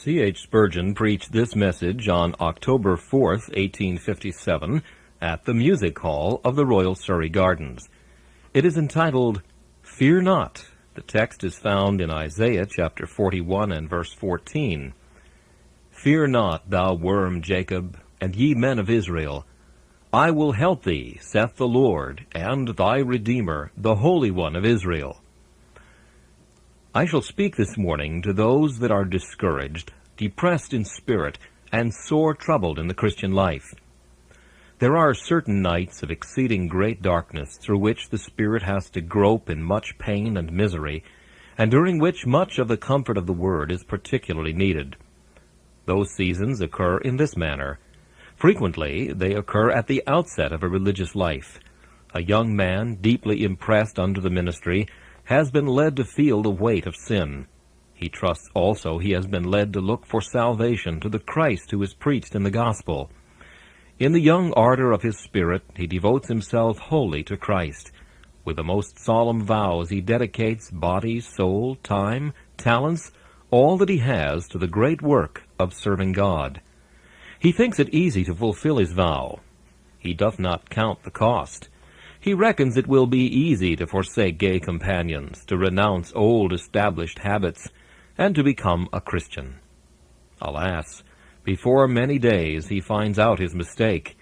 C.H. Spurgeon preached this message on October 4th, 1857, at the Music Hall of the Royal Surrey Gardens. It is entitled, "Fear Not." The text is found in Isaiah chapter 41 and verse 14. "Fear not, thou worm Jacob, and ye men of Israel. I will help thee, saith the Lord, and thy Redeemer, the Holy One of Israel." I shall speak this morning to those that are discouraged, depressed in spirit, and sore troubled in the Christian life. There are certain nights of exceeding great darkness through which the spirit has to grope in much pain and misery, and during which much of the comfort of the Word is particularly needed. Those seasons occur in this manner. Frequently, they occur at the outset of a religious life. A young man, deeply impressed under the ministry, has been led to feel the weight of sin. He trusts also he has been led to look for salvation to the Christ who is preached in the gospel. In the young ardor of his spirit, he devotes himself wholly to Christ. With the most solemn vows, he dedicates body, soul, time, talents, all that he has to the great work of serving God. He thinks it easy to fulfill his vow. He doth not count the cost. He reckons it will be easy to forsake gay companions, to renounce old established habits, and to become a Christian. Alas, before many days he finds out his mistake.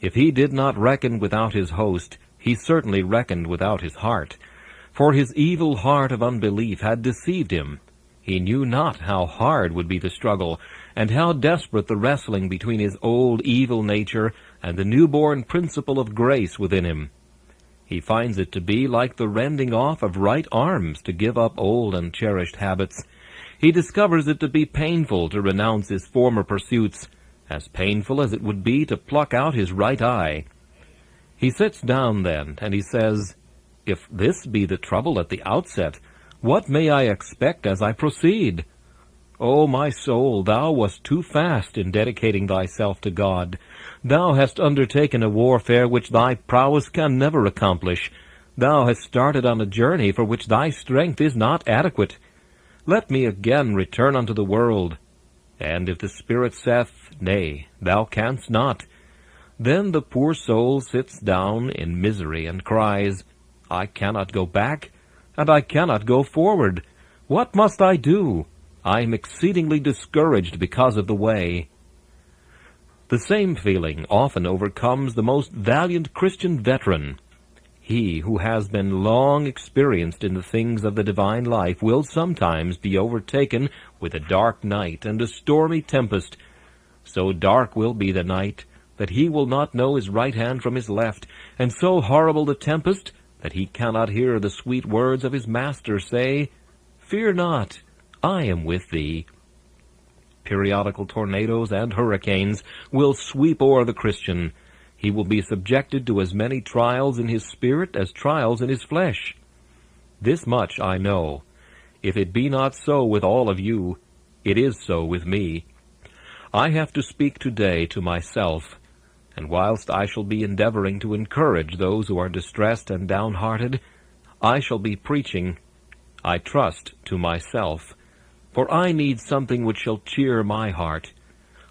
If he did not reckon without his host, he certainly reckoned without his heart, for his evil heart of unbelief had deceived him. He knew not how hard would be the struggle, and how desperate the wrestling between his old evil nature and the newborn principle of grace within him. He finds it to be like the rending off of right arms to give up old and cherished habits. He discovers it to be painful to renounce his former pursuits, as painful as it would be to pluck out his right eye. He sits down then, and he says, "If this be the trouble at the outset, what may I expect as I proceed? O my soul, thou wast too fast in dedicating thyself to God. Thou hast undertaken a warfare which thy prowess can never accomplish. Thou hast started on a journey for which thy strength is not adequate. Let me again return unto the world. And if the Spirit saith, Nay, thou canst not, then the poor soul sits down in misery and cries, I cannot go back, and I cannot go forward. What must I do? I am exceedingly discouraged because of the way." The same feeling often overcomes the most valiant Christian veteran. He who has been long experienced in the things of the divine life will sometimes be overtaken with a dark night and a stormy tempest. So dark will be the night that he will not know his right hand from his left, and so horrible the tempest that he cannot hear the sweet words of his Master say, "Fear not, I am with thee." Periodical tornadoes and hurricanes will sweep o'er the Christian. He will be subjected to as many trials in his spirit as trials in his flesh. This much I know. If it be not so with all of you, it is so with me. I have to speak today to myself, and whilst I shall be endeavoring to encourage those who are distressed and downhearted, I shall be preaching, I trust, to myself, for I need something which shall cheer my heart.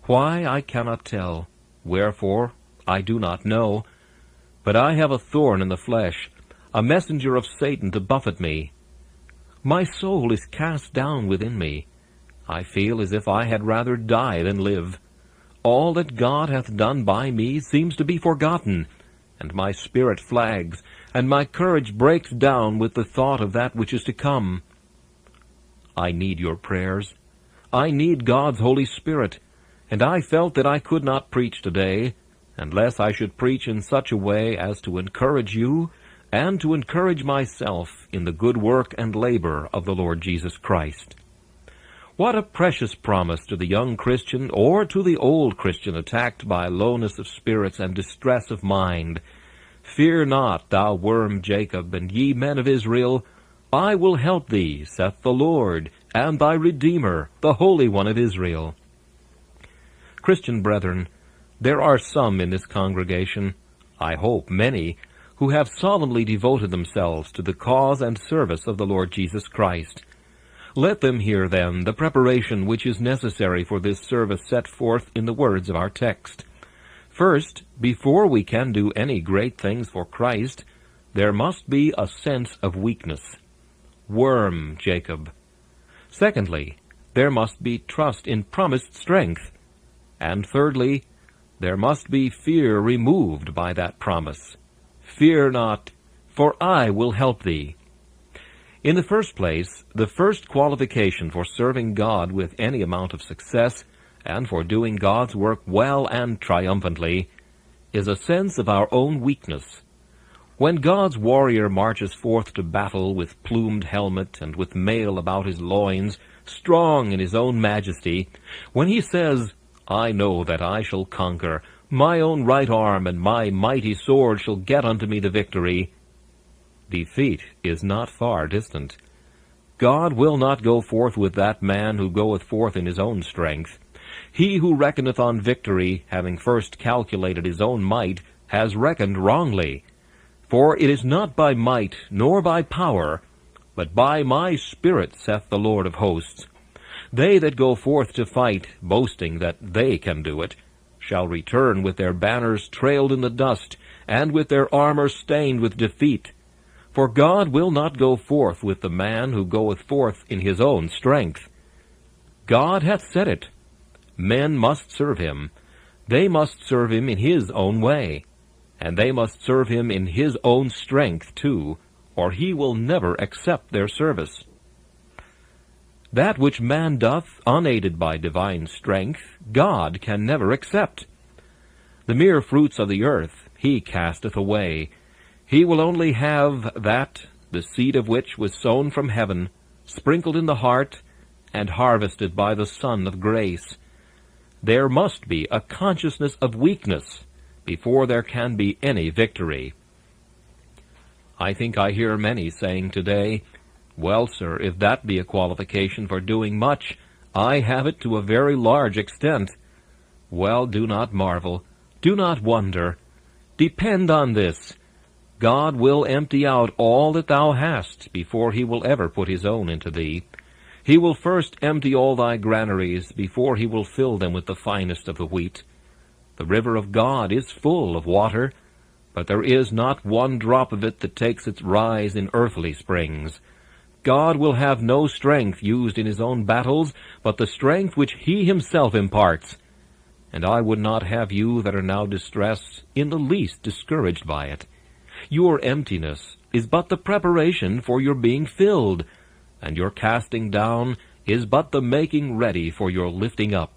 Why, I cannot tell. Wherefore, I do not know. But I have a thorn in the flesh, a messenger of Satan to buffet me. My soul is cast down within me. I feel as if I had rather die than live. All that God hath done by me seems to be forgotten, and my spirit flags, and my courage breaks down with the thought of that which is to come. I need your prayers. I need God's Holy Spirit, and I felt that I could not preach today unless I should preach in such a way as to encourage you and to encourage myself in the good work and labor of the Lord Jesus Christ. What a precious promise to the young Christian or to the old Christian attacked by lowness of spirits and distress of mind. Fear not, thou worm Jacob, and ye men of Israel, I will help thee, saith the Lord, and thy Redeemer, the Holy One of Israel. Christian brethren, there are some in this congregation, I hope many, who have solemnly devoted themselves to the cause and service of the Lord Jesus Christ. Let them hear, then, the preparation which is necessary for this service set forth in the words of our text. First, before we can do any great things for Christ, there must be a sense of weakness. Worm, Jacob. Secondly, there must be trust in promised strength. And thirdly, there must be fear removed by that promise. Fear not, for I will help thee. In the first place, the first qualification for serving God with any amount of success and for doing God's work well and triumphantly is a sense of our own weakness. When God's warrior marches forth to battle with plumed helmet and with mail about his loins, strong in his own majesty, when he says, I know that I shall conquer, my own right arm and my mighty sword shall get unto me the victory, defeat is not far distant. God will not go forth with that man who goeth forth in his own strength. He who reckoneth on victory, having first calculated his own might, has reckoned wrongly. For it is not by might, nor by power, but by my Spirit, saith the Lord of hosts. They that go forth to fight, boasting that they can do it, shall return with their banners trailed in the dust, and with their armor stained with defeat. For God will not go forth with the man who goeth forth in his own strength. God hath said it. Men must serve him. They must serve him in his own way. And they must serve him in his own strength, too, or he will never accept their service. That which man doth, unaided by divine strength, God can never accept. The mere fruits of the earth he casteth away. He will only have that, the seed of which was sown from heaven, sprinkled in the heart, and harvested by the Son of grace. There must be a consciousness of weakness before there can be any victory. I think I hear many saying today, well, sir, if that be a qualification for doing much, I have it to a very large extent. Well, do not marvel. Do not wonder. Depend on this. God will empty out all that thou hast before he will ever put his own into thee. He will first empty all thy granaries before he will fill them with the finest of the wheat. The river of God is full of water, but there is not one drop of it that takes its rise in earthly springs. God will have no strength used in his own battles, but the strength which he himself imparts. And I would not have you that are now distressed in the least discouraged by it. Your emptiness is but the preparation for your being filled, and your casting down is but the making ready for your lifting up.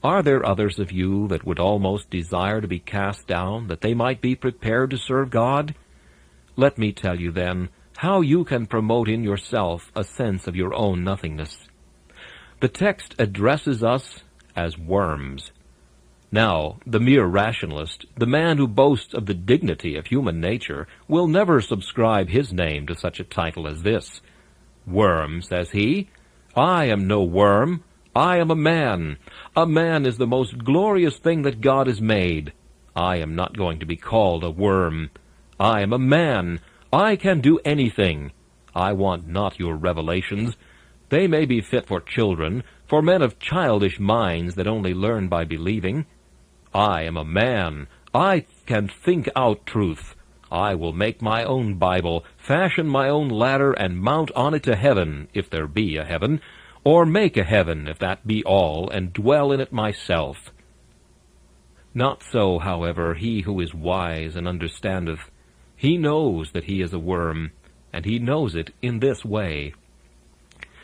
Are there others of you that would almost desire to be cast down, that they might be prepared to serve God? Let me tell you then how you can promote in yourself a sense of your own nothingness. The text addresses us as worms. Now, the mere rationalist, the man who boasts of the dignity of human nature, will never subscribe his name to such a title as this. Worm, says he, I am no worm. I am a man. A man is the most glorious thing that God has made. I am not going to be called a worm. I am a man. I can do anything. I want not your revelations. They may be fit for children, for men of childish minds that only learn by believing. I am a man. I can think out truth. I will make my own Bible, fashion my own ladder, and mount on it to heaven, if there be a heaven, or make a heaven, if that be all, and dwell in it myself. Not so, however, he who is wise and understandeth. He knows that he is a worm, and he knows it in this way.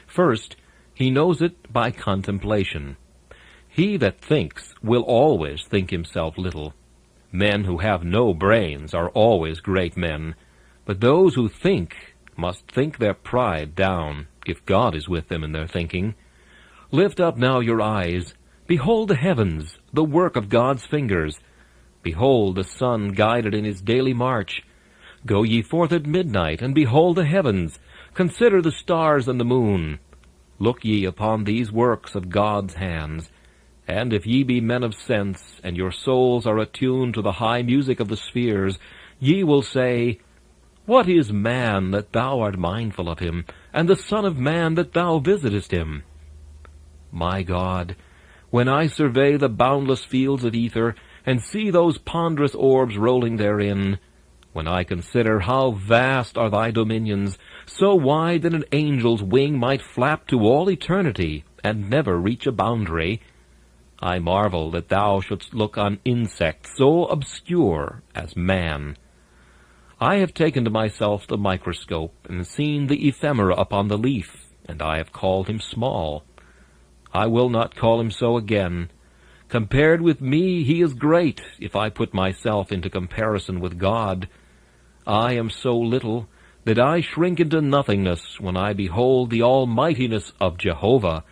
First, he knows it by contemplation. He that thinks will always think himself little. Men who have no brains are always great men, but those who think must think their pride down, if God is with them in their thinking. Lift up now your eyes. Behold the heavens, the work of God's fingers. Behold the sun guided in his daily march. Go ye forth at midnight, and behold the heavens. Consider the stars and the moon. Look ye upon these works of God's hands. And if ye be men of sense, and your souls are attuned to the high music of the spheres, ye will say, What is man that thou art mindful of him, and the Son of Man that thou visitest him? My God, when I survey the boundless fields of ether, and see those ponderous orbs rolling therein, when I consider how vast are thy dominions, so wide that an angel's wing might flap to all eternity, and never reach a boundary, I marvel that thou shouldst look on insects so obscure as man. I have taken to myself the microscope, and seen the ephemera upon the leaf, and I have called him small. I will not call him so again. Compared with me, he is great, if I put myself into comparison with God. I am so little that I shrink into nothingness when I behold the almightiness of Jehovah,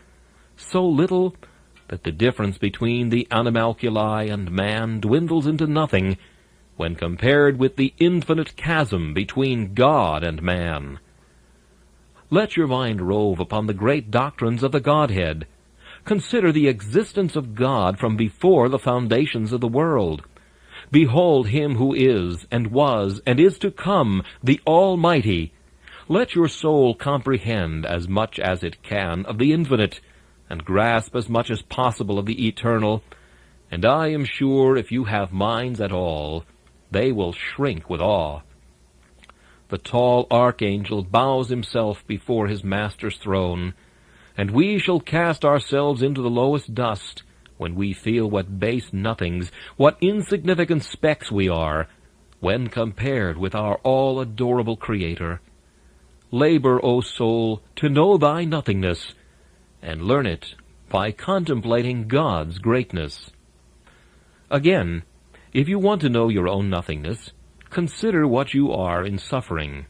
so little that the difference between the animalculae and man dwindles into nothing when compared with the infinite chasm between God and man. Let your mind rove upon the great doctrines of the Godhead. Consider the existence of God from before the foundations of the world. Behold him who is, and was, and is to come, the Almighty. Let your soul comprehend as much as it can of the infinite, and grasp as much as possible of the eternal, and I am sure if you have minds at all, they will shrink with awe. The tall archangel bows himself before his master's throne, and we shall cast ourselves into the lowest dust when we feel what base nothings, what insignificant specks we are, when compared with our all-adorable Creator. Labor, O soul, to know thy nothingness, and learn it by contemplating God's greatness. Again, if you want to know your own nothingness, consider what you are in suffering.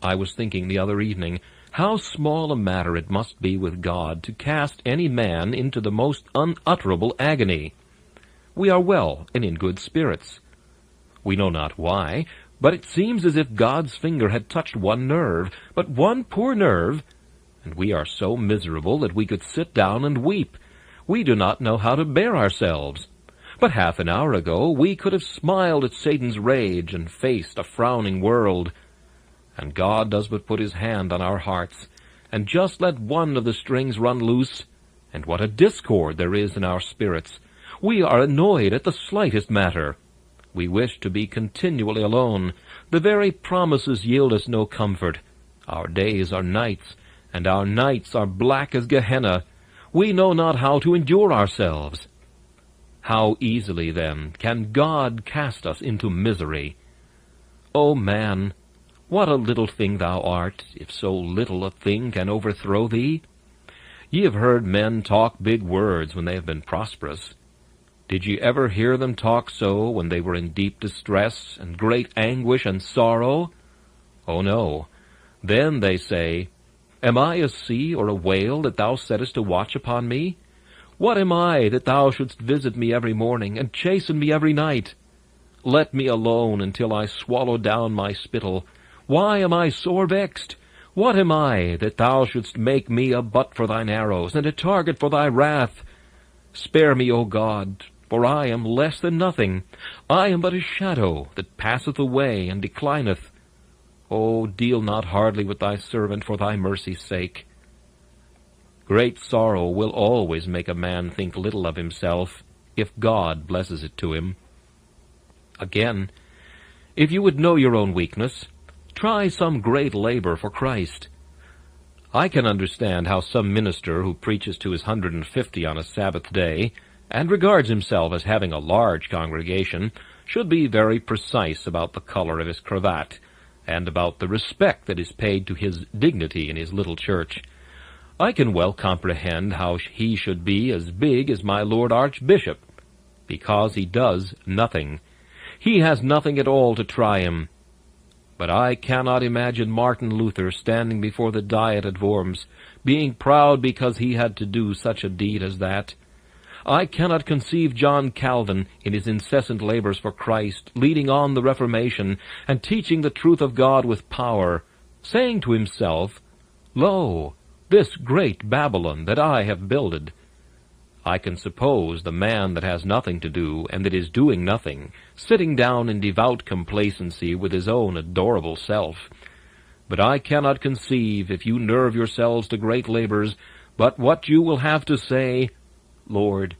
I was thinking the other evening how small a matter it must be with God to cast any man into the most unutterable agony. We are well and in good spirits. We know not why, but it seems as if God's finger had touched one nerve, but one poor nerve, and we are so miserable that we could sit down and weep. We do not know how to bear ourselves. But half an hour ago we could have smiled at Satan's rage and faced a frowning world. And God does but put his hand on our hearts, and just let one of the strings run loose, and what a discord there is in our spirits. We are annoyed at the slightest matter. We wish to be continually alone. The very promises yield us no comfort. Our days are nights, and our nights are black as Gehenna. We know not how to endure ourselves. How easily, then, can God cast us into misery? O man, what a little thing thou art, if so little a thing can overthrow thee! Ye have heard men talk big words when they have been prosperous. Did ye ever hear them talk so when they were in deep distress and great anguish and sorrow? Oh no. Then they say, Am I a sea or a whale that thou settest to watch upon me? What am I that thou shouldst visit me every morning, and chasten me every night? Let me alone until I swallow down my spittle. Why am I sore vexed? What am I that thou shouldst make me a butt for thine arrows, and a target for thy wrath? Spare me, O God, for I am less than nothing. I am but a shadow that passeth away and declineth. O deal not hardly with thy servant for thy mercy's sake. Great sorrow will always make a man think little of himself, if God blesses it to him. Again, if you would know your own weakness, try some great labor for Christ. I can understand how some minister who preaches to his 150 on a Sabbath day, and regards himself as having a large congregation, should be very precise about the color of his cravat, and about the respect that is paid to his dignity in his little church. I can well comprehend how he should be as big as my Lord Archbishop, because he does nothing. He has nothing at all to try him. But I cannot imagine Martin Luther standing before the Diet at Worms, being proud because he had to do such a deed as that. I cannot conceive John Calvin, in his incessant labors for Christ, leading on the Reformation, and teaching the truth of God with power, saying to himself, Lo, this great Babylon that I have builded. I can suppose the man that has nothing to do, and that is doing nothing, sitting down in devout complacency with his own adorable self. But I cannot conceive, if you nerve yourselves to great labors, but what you will have to say, Lord,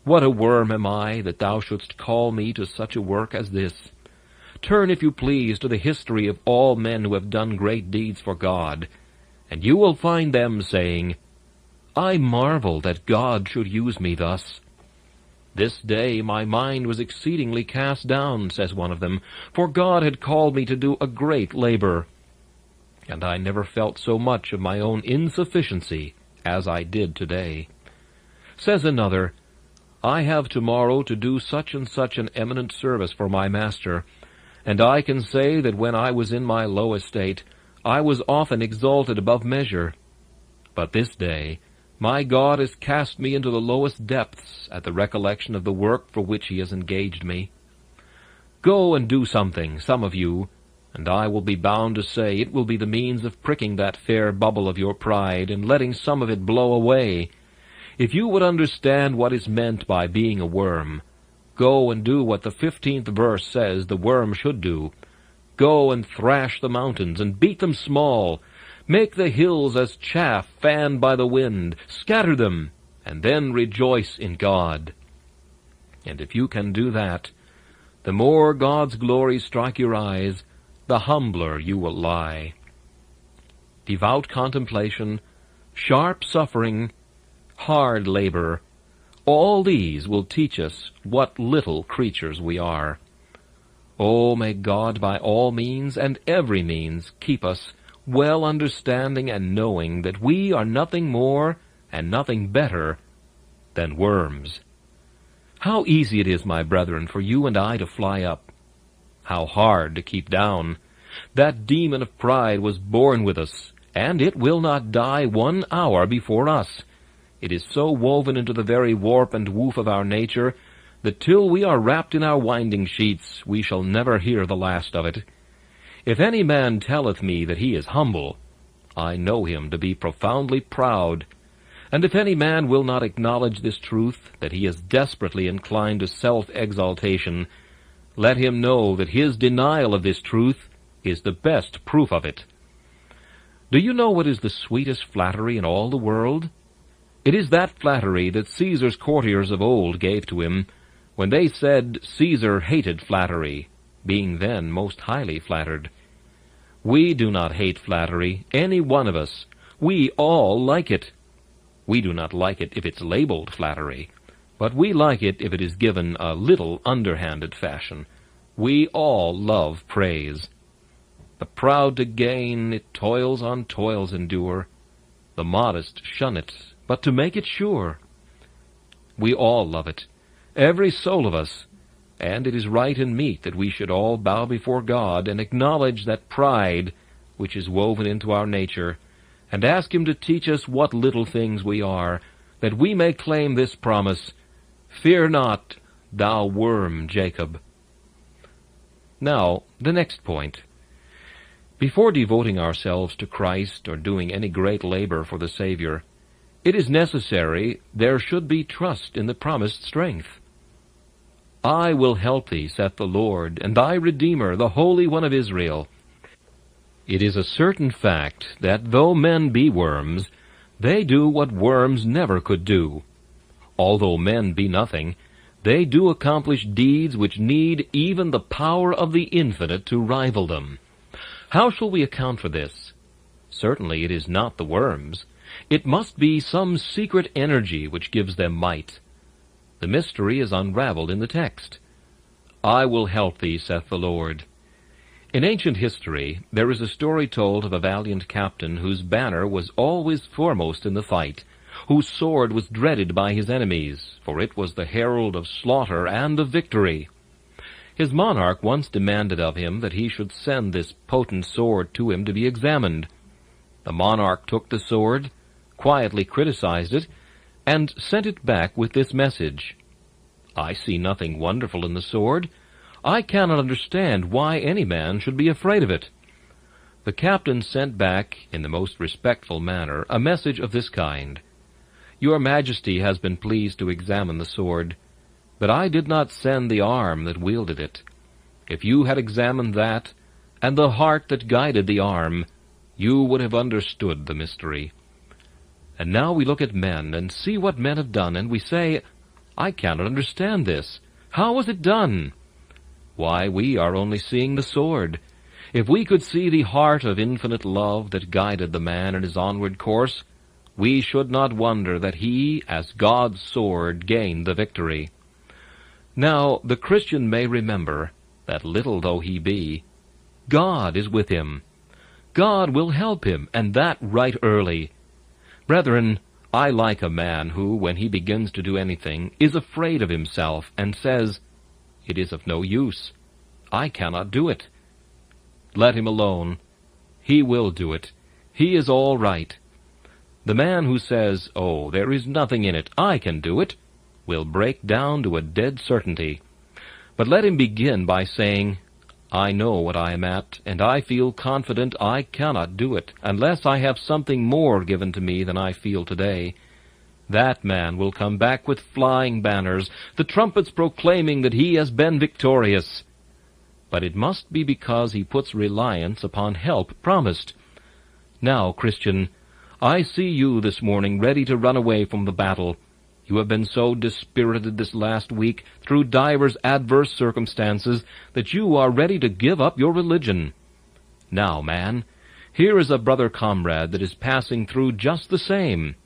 what a worm am I, that thou shouldst call me to such a work as this? Turn, if you please, to the history of all men who have done great deeds for God, and you will find them saying, I marvel that God should use me thus. This day my mind was exceedingly cast down, says one of them, for God had called me to do a great labor. And I never felt so much of my own insufficiency as I did today. Says another, I have tomorrow to do such and such an eminent service for my master, and I can say that when I was in my low estate, I was often exalted above measure. But this day my God has cast me into the lowest depths at the recollection of the work for which he has engaged me. Go and do something, some of you, and I will be bound to say it will be the means of pricking that fair bubble of your pride and letting some of it blow away. If you would understand what is meant by being a worm, go and do what the 15th verse says the worm should do. Go and thrash the mountains and beat them small. Make the hills as chaff fanned by the wind. Scatter them, and then rejoice in God. And if you can do that, the more God's glories strike your eyes, the humbler you will lie. Devout contemplation, sharp suffering, hard labor, all these will teach us what little creatures we are. Oh, may God by all means and every means keep us well understanding and knowing that we are nothing more and nothing better than worms. How easy it is, my brethren, for you and I to fly up. How hard to keep down. That demon of pride was born with us, and it will not die 1 hour before us. It is so woven into the very warp and woof of our nature that till we are wrapped in our winding sheets we shall never hear the last of it. If any man telleth me that he is humble, I know him to be profoundly proud. And if any man will not acknowledge this truth, that he is desperately inclined to self-exaltation, let him know that his denial of this truth is the best proof of it. Do you know what is the sweetest flattery in all the world? It is that flattery that Caesar's courtiers of old gave to him, when they said Caesar hated flattery, being then most highly flattered. We do not hate flattery, any one of us. We all like it. We do not like it if it's labeled flattery, but we like it if it is given a little underhanded fashion. We all love praise. The proud to gain, it toils on toils endure. The modest shun it, but to make it sure. We all love it, every soul of us, and it is right and meet that we should all bow before God and acknowledge that pride which is woven into our nature, and ask him to teach us what little things we are, that we may claim this promise, Fear not, thou worm Jacob. Now, the next point. Before devoting ourselves to Christ or doing any great labor for the Savior, it is necessary there should be trust in the promised strength. I will help thee, saith the Lord, and thy Redeemer, the Holy One of Israel. It is a certain fact that though men be worms, they do what worms never could do. Although men be nothing, they do accomplish deeds which need even the power of the infinite to rival them. How shall we account for this? Certainly it is not the worms. It must be some secret energy which gives them might. The mystery is unraveled in the text. I will help thee, saith the Lord. In ancient history, there is a story told of a valiant captain whose banner was always foremost in the fight, whose sword was dreaded by his enemies, for it was the herald of slaughter and of victory. His monarch once demanded of him that he should send this potent sword to him to be examined. The monarch took the sword, quietly criticized it, and sent it back with this message: I see nothing wonderful in the sword. I cannot understand why any man should be afraid of it. The captain sent back, in the most respectful manner, a message of this kind: Your Majesty has been pleased to examine the sword, but I did not send the arm that wielded it. If you had examined that, and the heart that guided the arm, you would have understood the mystery. And now we look at men, and see what men have done, and we say, I cannot understand this. How was it done? Why, we are only seeing the sword. If we could see the heart of infinite love that guided the man in his onward course, we should not wonder that he, as God's sword, gained the victory. Now, the Christian may remember that, little though he be, God is with him. God will help him, and that right early. Brethren, I like a man who, when he begins to do anything, is afraid of himself, and says, It is of no use. I cannot do it. Let him alone. He will do it. He is all right. The man who says, Oh, there is nothing in it, I can do it, will break down to a dead certainty. But let him begin by saying, I know what I am at, and I feel confident I cannot do it, unless I have something more given to me than I feel today. That man will come back with flying banners, the trumpets proclaiming that he has been victorious. But it must be because he puts reliance upon help promised. Now, Christian, I see you this morning ready to run away from the battle. You have been so dispirited this last week through divers adverse circumstances that you are ready to give up your religion. Now, man, here is a brother comrade that is passing through just the same.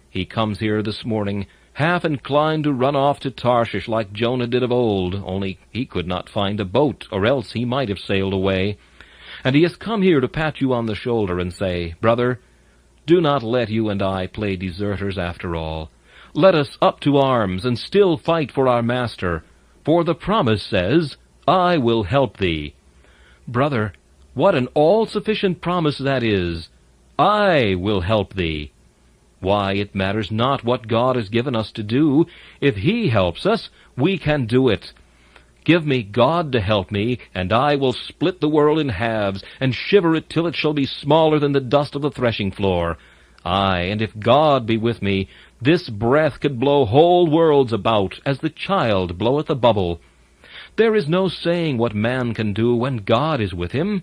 He comes here this morning, half inclined to run off to Tarshish like Jonah did of old, only he could not find a boat, or else he might have sailed away. And he has come here to pat you on the shoulder and say, Brother, do not let you and I play deserters after all. Let us up to arms and still fight for our Master, for the promise says, I will help thee. Brother, what an all-sufficient promise that is! I will help thee. Why, it matters not what God has given us to do. If He helps us, we can do it. Give me God to help me, and I will split the world in halves, and shiver it till it shall be smaller than the dust of the threshing floor. Aye, and if God be with me, this breath could blow whole worlds about, as the child bloweth a bubble. There is no saying what man can do when God is with him.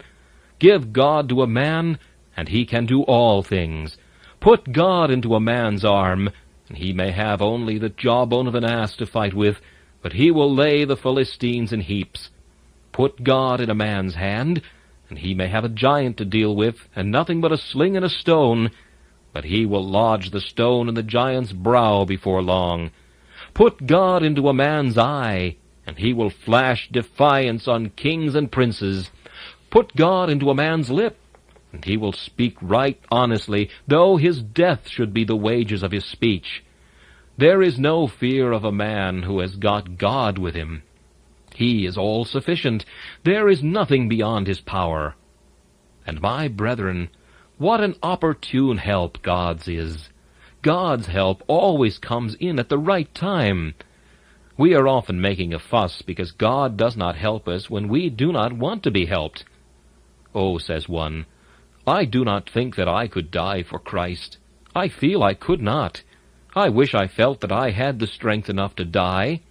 Give God to a man, and he can do all things. Put God into a man's arm, and he may have only the jawbone of an ass to fight with, but he will lay the Philistines in heaps. Put God in a man's hand, and he may have a giant to deal with, and nothing but a sling and a stone, but he will lodge the stone in the giant's brow before long. Put God into a man's eye, and he will flash defiance on kings and princes. Put God into a man's lip, and he will speak right honestly, though his death should be the wages of his speech. There is no fear of a man who has got God with him. He is all-sufficient. There is nothing beyond his power. And my brethren, what an opportune help God's is! God's help always comes in at the right time. We are often making a fuss because God does not help us when we do not want to be helped. Oh, says one, I do not think that I could die for Christ. I feel I could not. I wish I felt that I had the strength enough to die.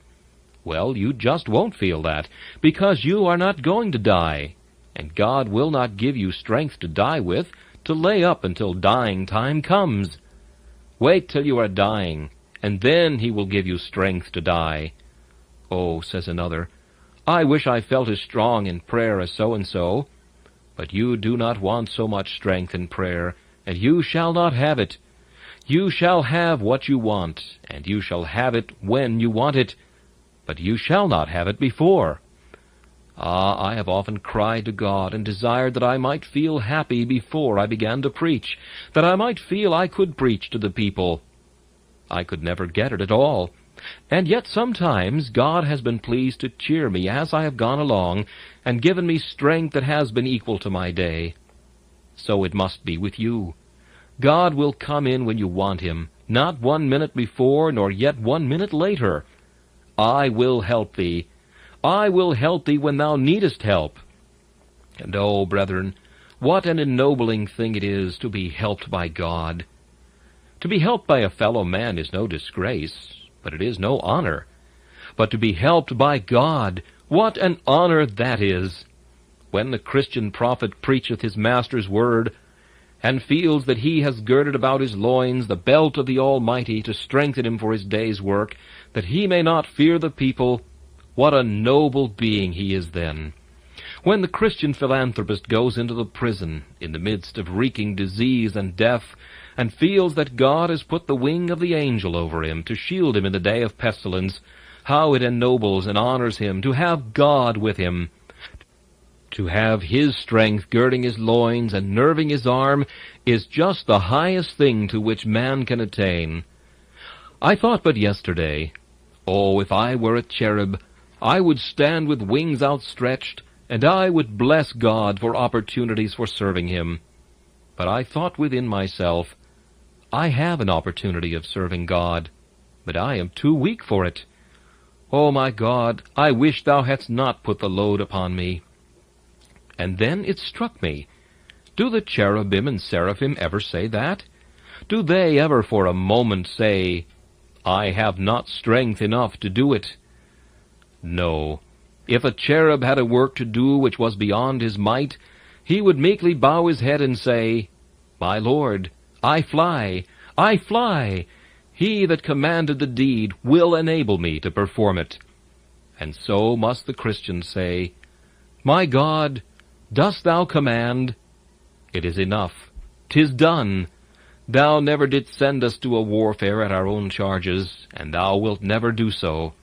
Well, you just won't feel that, because you are not going to die, and God will not give you strength to die with, to lay up until dying time comes. Wait till you are dying, and then He will give you strength to die. Oh, says another, I wish I felt as strong in prayer as so-and-so. But you do not want so much strength in prayer, and you shall not have it. You shall have what you want, and you shall have it when you want it, but you shall not have it before. Ah, I have often cried to God and desired that I might feel happy before I began to preach, that I might feel I could preach to the people. I could never get it at all, and yet sometimes God has been pleased to cheer me as I have gone along, and given me strength that has been equal to my day. So it must be with you. God will come in when you want Him, not 1 minute before, nor yet 1 minute later. I will help thee. I will help thee when thou needest help. And oh, brethren, what an ennobling thing it is to be helped by God. To be helped by a fellow man is no disgrace, but it is no honor. But to be helped by God, what an honor that is! When the Christian prophet preacheth his Master's word, and feels that he has girded about his loins the belt of the Almighty to strengthen him for his day's work, that he may not fear the people, what a noble being he is then. When the Christian philanthropist goes into the prison in the midst of reeking disease and death, and feels that God has put the wing of the angel over him to shield him in the day of pestilence, how it ennobles and honors him to have God with him. To have his strength girding his loins and nerving his arm is just the highest thing to which man can attain. I thought but yesterday, oh, if I were a cherub, I would stand with wings outstretched, and I would bless God for opportunities for serving him. But I thought within myself, I have an opportunity of serving God, but I am too weak for it. O my God, I wish thou hadst not put the load upon me. And then it struck me, do the cherubim and seraphim ever say that? Do they ever for a moment say, I have not strength enough to do it? No. If a cherub had a work to do which was beyond his might, he would meekly bow his head and say, My Lord, I fly, I fly. He that commanded the deed will enable me to perform it. And so must the Christian say, My God, dost thou command? It is enough. 'Tis done. Thou never didst send us to a warfare at our own charges, and thou wilt never do so.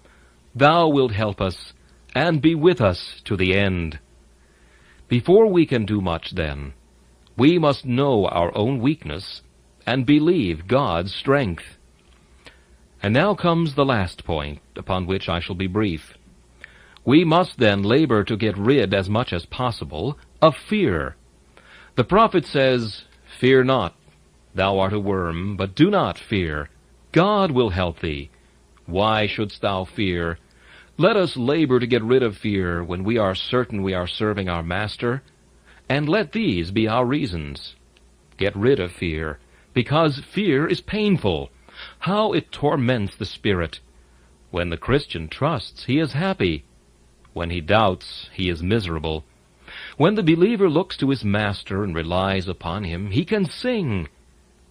Thou wilt help us, and be with us to the end. Before we can do much, then, we must know our own weakness and believe God's strength. And now comes the last point, upon which I shall be brief. We must then labor to get rid, as much as possible, of fear. The prophet says, Fear not, thou art a worm, but do not fear. God will help thee. Why shouldst thou fear? Let us labor to get rid of fear when we are certain we are serving our Master, and let these be our reasons. Get rid of fear, because fear is painful. How it torments the spirit. When the Christian trusts, he is happy. When he doubts, he is miserable. When the believer looks to his Master and relies upon him, he can sing.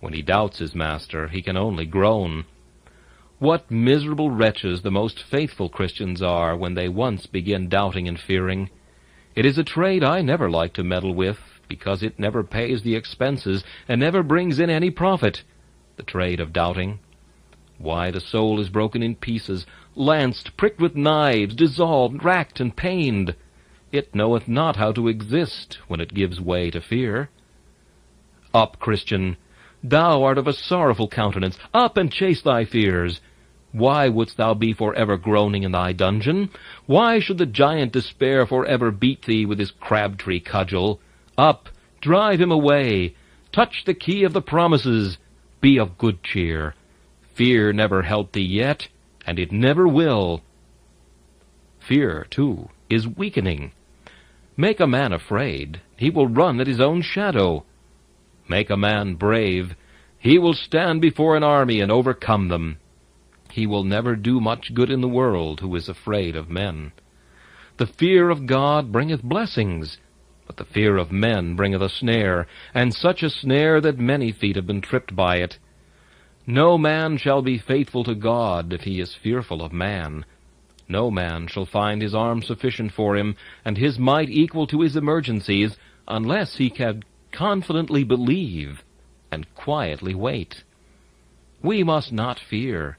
When he doubts his Master, he can only groan. What miserable wretches the most faithful Christians are when they once begin doubting and fearing. It is a trade I never like to meddle with, because it never pays the expenses and never brings in any profit, the trade of doubting. Why, the soul is broken in pieces, lanced, pricked with knives, dissolved, racked, and pained. It knoweth not how to exist when it gives way to fear. Up, Christian, thou art of a sorrowful countenance. Up and chase thy fears. Why wouldst thou be forever groaning in thy dungeon? Why should the giant Despair forever beat thee with his crab-tree cudgel? Up, drive him away. Touch the key of the promises. Be of good cheer. Fear never helped thee yet, and it never will. Fear, too, is weakening. Make a man afraid, he will run at his own shadow. Make a man brave, he will stand before an army and overcome them. He will never do much good in the world who is afraid of men. The fear of God bringeth blessings, but the fear of men bringeth a snare, and such a snare that many feet have been tripped by it. No man shall be faithful to God if he is fearful of man. No man shall find his arm sufficient for him, and his might equal to his emergencies, unless he can confidently believe and quietly wait. We must not fear,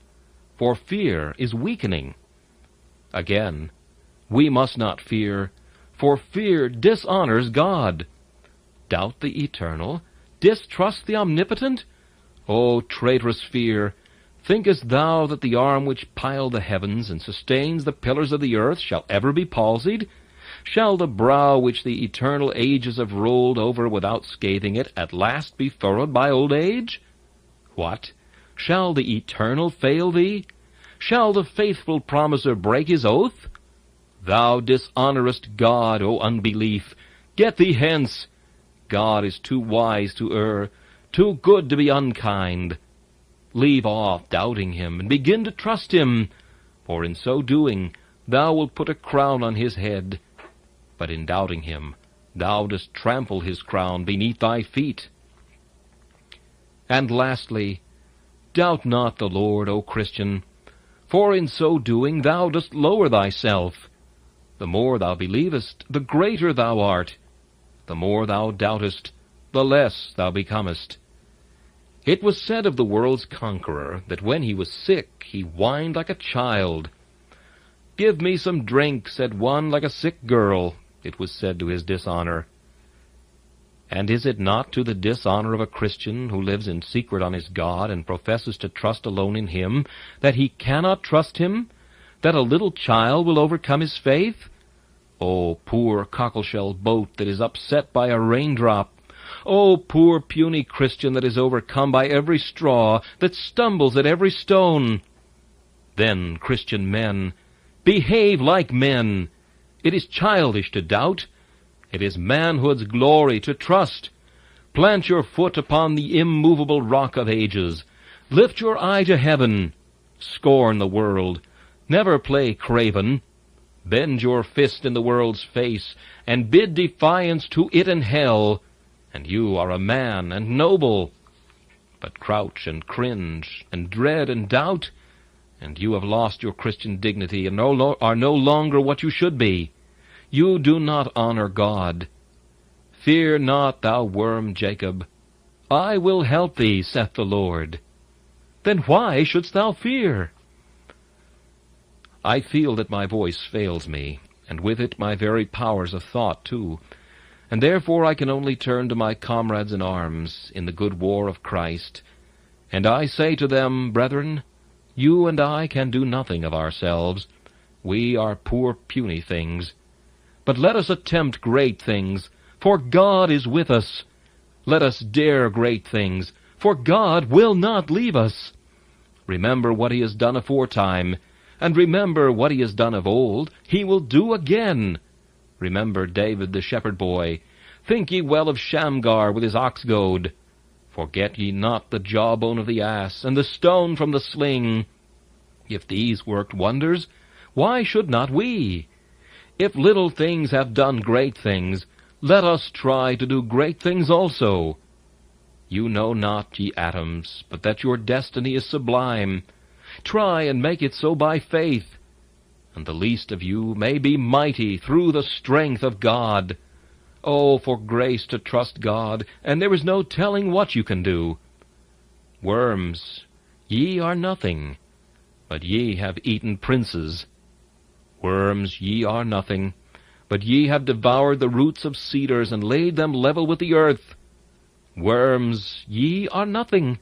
for fear is weakening. Again, we must not fear, for fear dishonors God. Doubt the eternal? Distrust the omnipotent? O traitorous fear, thinkest thou that the arm which piled the heavens and sustains the pillars of the earth shall ever be palsied? Shall the brow which the eternal ages have rolled over without scathing it at last be furrowed by old age? What? Shall the eternal fail thee? Shall the faithful promiser break his oath? Thou dishonorest God, O unbelief! Get thee hence! God is too wise to err, too good to be unkind. Leave off doubting him, and begin to trust him, for in so doing thou wilt put a crown on his head. But in doubting him, thou dost trample his crown beneath thy feet. And lastly, doubt not the Lord, O Christian, for in so doing thou dost lower thyself. The more thou believest, the greater thou art. The more thou doubtest, the less thou becomest. It was said of the world's conqueror that when he was sick he whined like a child. Give me some drink, said one, like a sick girl, it was said to his dishonor. And is it not to the dishonor of a Christian who lives in secret on his God and professes to trust alone in him, that he cannot trust him, that a little child will overcome his faith? O poor cockleshell boat that is upset by a raindrop! O poor puny Christian that is overcome by every straw, that stumbles at every stone! Then, Christian men, behave like men. It is childish to doubt. It is manhood's glory to trust. Plant your foot upon the immovable rock of ages. Lift your eye to heaven. Scorn the world. Never play craven. Bend your fist in the world's face, and bid defiance to it and hell, and you are a man and noble. But crouch and cringe, and dread and doubt, and you have lost your Christian dignity, and are no longer what you should be. You do not honor God. Fear not, thou worm Jacob. I will help thee, saith the Lord. Then why shouldst thou fear? I feel that my voice fails me, and with it my very powers of thought too, and therefore I can only turn to my comrades in arms in the good war of Christ, and I say to them, Brethren, you and I can do nothing of ourselves. We are poor puny things. But let us attempt great things, for God is with us. Let us dare great things, for God will not leave us. Remember what he has done aforetime, and remember what he has done of old, he will do again. Remember David the shepherd boy. Think ye well of Shamgar with his ox goad. Forget ye not the jawbone of the ass, and the stone from the sling. If these worked wonders, why should not we? If little things have done great things, let us try to do great things also. You know not, ye atoms, but that your destiny is sublime. Try and make it so by faith, and the least of you may be mighty through the strength of God. Oh, for grace to trust God, and there is no telling what you can do. Worms, ye are nothing, but ye have eaten princes. Worms, ye are nothing, but ye have devoured the roots of cedars and laid them level with the earth. Worms, ye are nothing,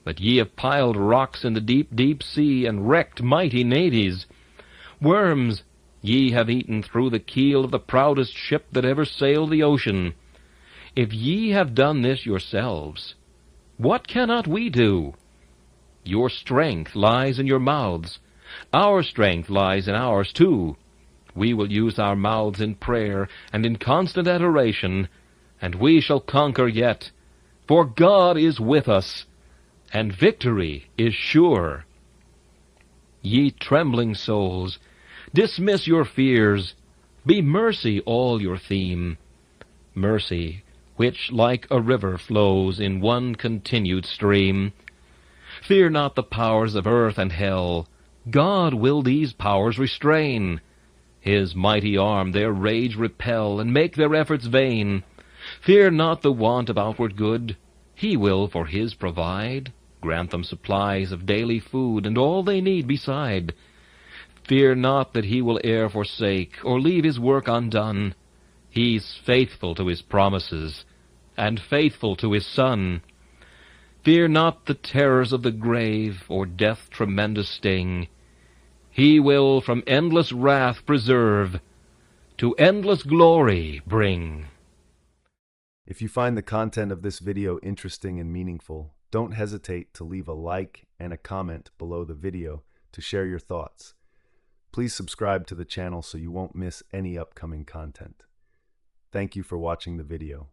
but ye have piled rocks in the deep, deep sea, and wrecked mighty navies. Worms, ye have eaten through the keel of the proudest ship that ever sailed the ocean. If ye have done this yourselves, what cannot we do? Your strength lies in your mouths. Our strength lies in ours too. We will use our mouths in prayer and in constant adoration, and we shall conquer yet, for God is with us, and victory is sure. Ye trembling souls, dismiss your fears, be mercy all your theme, mercy which like a river flows in one continued stream. Fear not the powers of earth and hell, God will these powers restrain. His mighty arm their rage repel, and make their efforts vain. Fear not the want of outward good, he will for his provide, grant them supplies of daily food, and all they need beside. Fear not that he will e'er forsake, or leave his work undone. He's faithful to his promises, and faithful to his Son. Fear not the terrors of the grave, or death's tremendous sting. He will from endless wrath preserve, to endless glory bring. If you find the content of this video interesting and meaningful, don't hesitate to leave a like and a comment below the video to share your thoughts. Please subscribe to the channel so you won't miss any upcoming content. Thank you for watching the video.